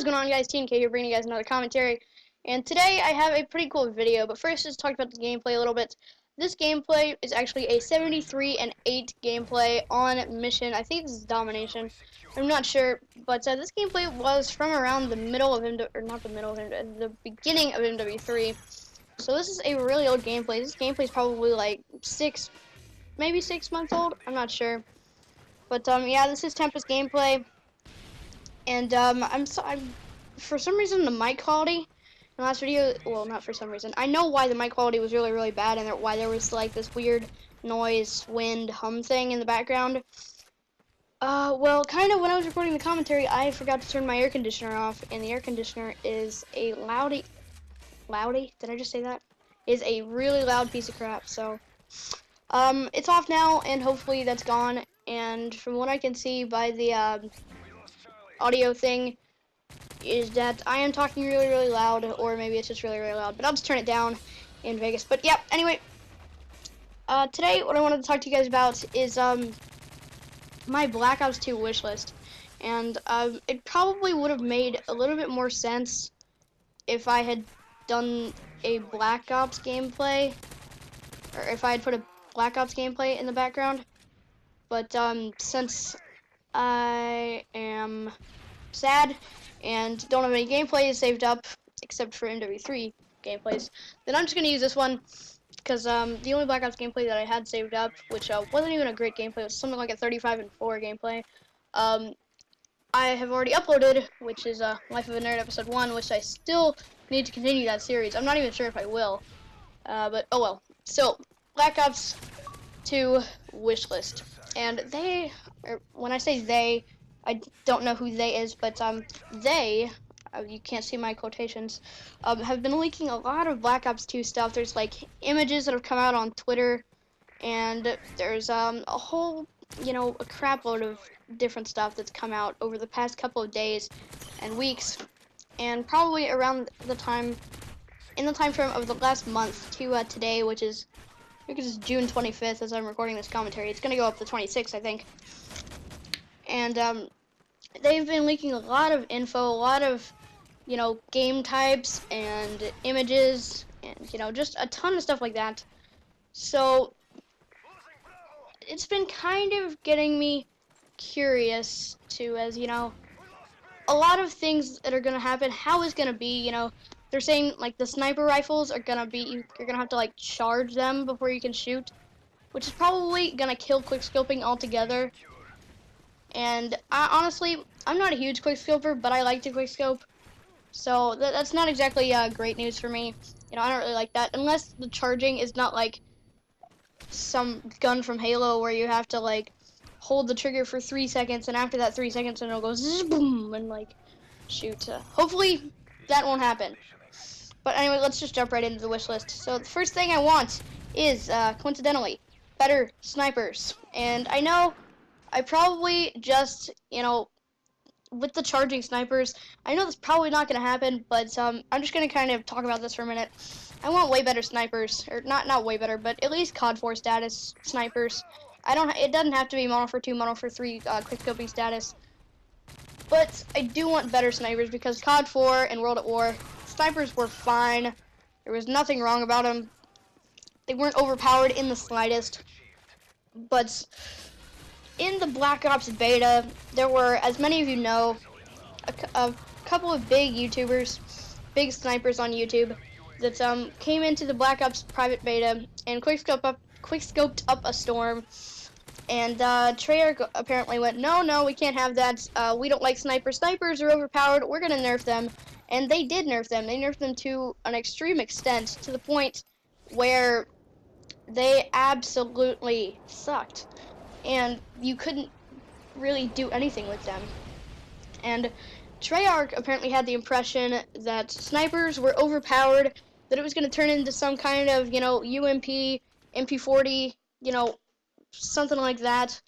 going on, guys? TNK here, bringing you guys another commentary. And today I have a pretty cool video, but first let's talk about the gameplay a little bit. This gameplay is actually a 73-8 gameplay on mission. I think this is domination. I'm not sure, but this gameplay was from around the middle of the beginning of MW3. So this is a really old gameplay. This gameplay is probably like maybe 6 months old. I'm not sure, but yeah, this is Tempest gameplay. And I'm for some reason the mic quality in the last video, well, not for some reason, I know why the mic quality was really bad, and why there was like this weird noise, wind, hum thing in the background. Well, kind of when I was recording the commentary, I forgot to turn my air conditioner off, and the air conditioner is a loudy, did I just say that? Is a really loud piece of crap, so it's off now, and hopefully that's gone. And from what I can see by the audio thing is that I am talking really loud, or maybe it's just really loud, but I'll just turn it down in Vegas. But yeah, anyway, today what I wanted to talk to you guys about is my Black Ops 2 wish list. And it probably would have made a little bit more sense if I had done a Black Ops gameplay, or if I had put a Black Ops gameplay in the background. But since I am sad and don't have any gameplays saved up except for MW3 gameplays, then I'm just gonna use this one because the only Black Ops gameplay that I had saved up, which wasn't even a great gameplay, it was something like a 35-4 gameplay, I have already uploaded, which is Life of a Nerd Episode 1, which I still need to continue that series. I'm not even sure if I will, but oh well. So, Black Ops 2 wish list. And they, or when I say they, I don't know who they is, but they, you can't see my quotations, have been leaking a lot of Black Ops 2 stuff. There's like images that have come out on Twitter, and there's a whole, a crap load of different stuff that's come out over the past couple of days and weeks, and probably around the time, in the time frame of the last month to today, which is, I think it's June 25th as I'm recording this commentary. It's going to go up the 26th, I think. And they've been leaking a lot of info, a lot of, game types and images, and, just a ton of stuff like that. So, it's been kind of getting me curious, too, as, a lot of things that are going to happen, how it's going to be, they're saying, like, the sniper rifles are gonna be, you're gonna have to, like, charge them before you can shoot, which is probably gonna kill quickscoping altogether. And honestly, I'm not a huge quickscoper, but I like to quickscope, so that's not exactly great news for me. I don't really like that, unless the charging is not like some gun from Halo where you have to, like, hold the trigger for 3 seconds, and after that 3 seconds, it'll go zzz, boom, and, like, shoot. Hopefully, that won't happen. But anyway, let's just jump right into the wish list. So the first thing I want is, coincidentally, better snipers. And I know I probably just, with the charging snipers, I know that's probably not going to happen, but I'm just going to kind of talk about this for a minute. I want way better snipers, or not way better, but at least COD 4 status snipers. It doesn't have to be Mono for 2, Mono for 3 quickscoping status. But I do want better snipers because COD 4 and World at War, snipers were fine. There was nothing wrong about them. They weren't overpowered in the slightest. But in the Black Ops beta, there were, as many of you know, a couple of big YouTubers, big snipers on YouTube, that came into the Black Ops private beta and quickscoped up a storm. And Treyarch apparently went, no, we can't have that. We don't like snipers. Snipers are overpowered. We're gonna nerf them. And they did nerf them. They nerfed them to an extreme extent, to the point where they absolutely sucked. And you couldn't really do anything with them. And Treyarch apparently had the impression that snipers were overpowered, that it was going to turn into some kind of, UMP, MP40, something like that.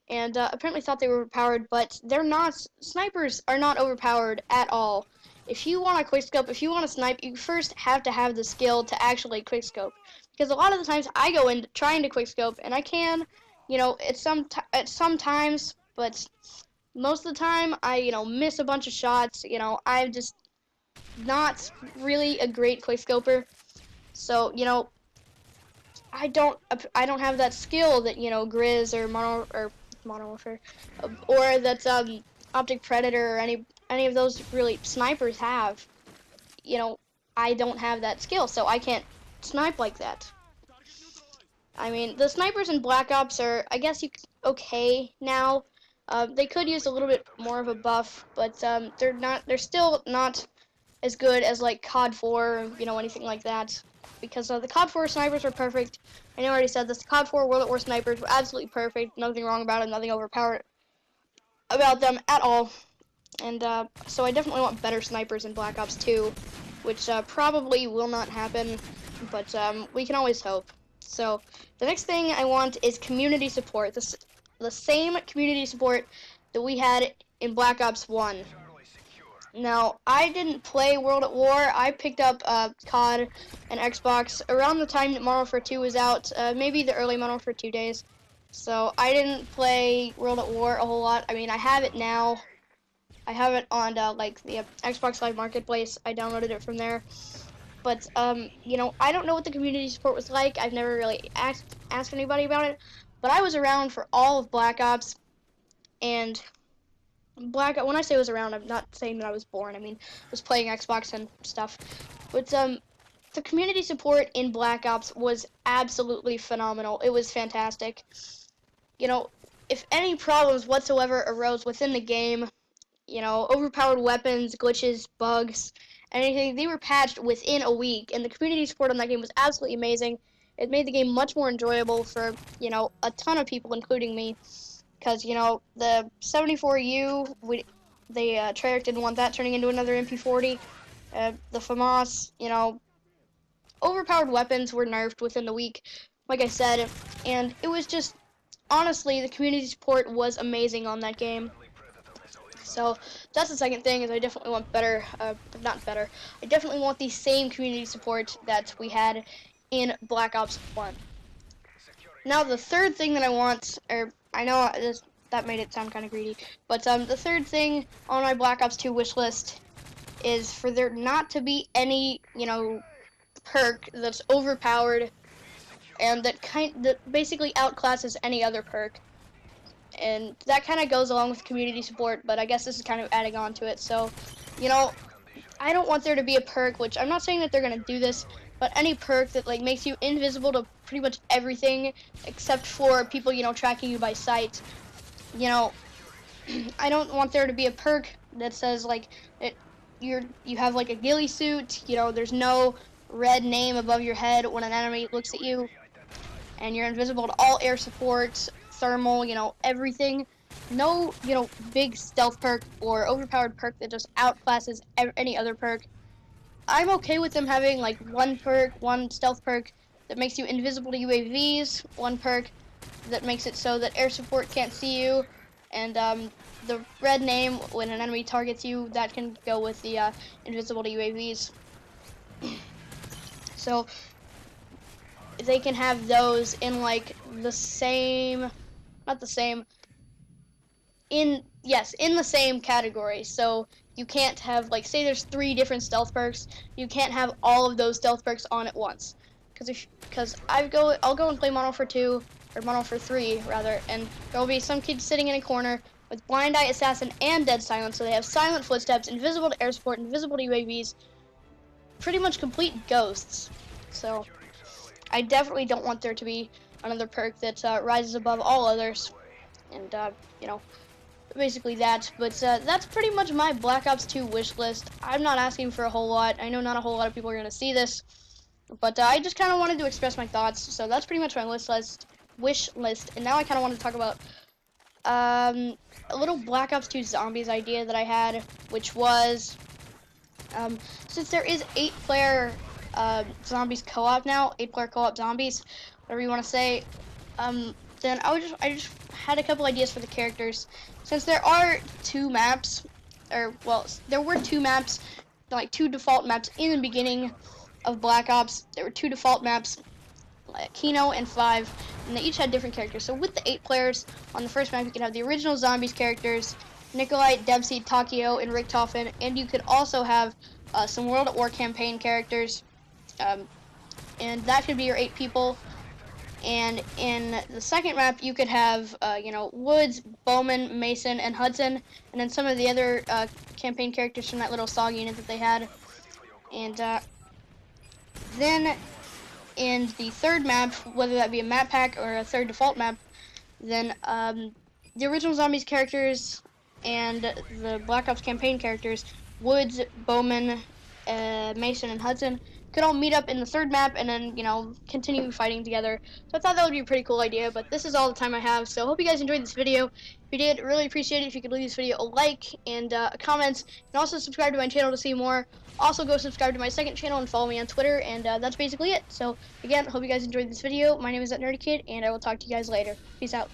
And apparently thought they were overpowered, but they're not. Snipers are not overpowered at all. If you want to quickscope, if you want to snipe, you first have to have the skill to actually quickscope. Because a lot of the times I go in trying to quickscope, and I can, at some times, but most of the time I, miss a bunch of shots. I'm just not really a great quickscoper. So, I don't have that skill that, Grizz or Modern Warfare or that's Optic Predator or any of those really snipers have. You know, I don't have that skill, so I can't snipe like that. I mean, the snipers in Black Ops are, I guess, okay now. They could use a little bit more of a buff, but they're still not as good as like COD 4, anything like that. Because the COD 4 snipers were perfect. I already said this. The COD 4 World at War snipers were absolutely perfect. Nothing wrong about it. Nothing overpowered about them at all. And so I definitely want better snipers in Black Ops 2, which probably will not happen, but we can always hope. So the next thing I want is community support. The same community support that we had in Black Ops 1. Now, I didn't play World at War. I picked up COD and Xbox around the time that Modern Warfare 2 was out, maybe the early Modern Warfare 2 days. So I didn't play World at War a whole lot. I mean, I have it now. I have it on like the Xbox Live Marketplace. I downloaded it from there. But I don't know what the community support was like. I've never really asked anybody about it. But I was around for all of Black Ops, and when I say was around, I'm not saying that I was born. I mean, I was playing Xbox and stuff. But the community support in Black Ops was absolutely phenomenal. It was fantastic. If any problems whatsoever arose within the game, overpowered weapons, glitches, bugs, anything, they were patched within a week, and the community support on that game was absolutely amazing. It made the game much more enjoyable for, a ton of people, including me, because, the 74U, they Treyarch didn't want that turning into another MP40. The FAMAS, overpowered weapons were nerfed within the week, like I said, and it was just, honestly, the community support was amazing on that game. So that's the second thing, is I definitely want better, not better, I definitely want the same community support that we had in Black Ops 1. Now the third thing that I want, or I know that made it sound kind of greedy, but the third thing on my Black Ops 2 wish list is for there not to be any, perk that's overpowered and that basically outclasses any other perk. And that kind of goes along with community support, but I guess this is kind of adding on to it. So, I don't want there to be a perk, which I'm not saying that they're going to do this, but any perk that, like, makes you invisible to pretty much everything except for people, tracking you by sight. I don't want there to be a perk that says, like, you have, like, a ghillie suit, there's no red name above your head when an enemy looks at you, and you're invisible to all air support, thermal, everything. No, big stealth perk or overpowered perk that just outclasses any other perk. I'm okay with them having like one stealth perk that makes you invisible to UAVs, one perk that makes it so that air support can't see you, and the red name when an enemy targets you, that can go with the invisible to UAVs. So they can have those in like the same, not the same, in the same category. So you can't have, like, say there's 3 different stealth perks, you can't have all of those stealth perks on at once. Because I'll go and play Modern Warfare 2, or Modern Warfare 3 rather, and there'll be some kids sitting in a corner with Blind Eye, Assassin, and Dead Silence, so they have silent footsteps, invisible to air support, invisible to UAVs, pretty much complete ghosts. So I definitely don't want there to be another perk that rises above all others, and basically that. But that's pretty much my Black Ops 2 wish list. I'm not asking for a whole lot. I know not a whole lot of people are going to see this, but I just kind of wanted to express my thoughts. So that's pretty much my wish list. And now I kind of want to talk about a little Black Ops 2 Zombies idea that I had, which was, since there is 8-player Zombies co-op now, 8-player co-op Zombies, whatever you want to say, then I just had a couple ideas for the characters. Since there are 2 maps, or, well, there were 2 maps, like 2 default maps in the beginning of Black Ops. There were 2 default maps, like Kino and 5, and they each had different characters. So with the 8 players on the first map, you can have the original Zombies characters, Nikolai, Dempsey, Takio, and Richtofen, and you could also have some World at War campaign characters, and that should be your 8 people. And in the second map, you could have, Woods, Bowman, Mason, and Hudson, and then some of the other campaign characters from that little SOG unit that they had. And then in the third map, whether that be a map pack or a third default map, then the original Zombies characters and the Black Ops campaign characters, Woods, Bowman, Mason, and Hudson, could all meet up in the third map and then, continue fighting together. So I thought that would be a pretty cool idea, but this is all the time I have, so I hope you guys enjoyed this video. If you did, really appreciate it if you could leave this video a like and a comment, and also subscribe to my channel to see more. Also, go subscribe to my second channel and follow me on Twitter, and that's basically it. So, again, hope you guys enjoyed this video. My name is ThatNerrrdyKid, and I will talk to you guys later. Peace out.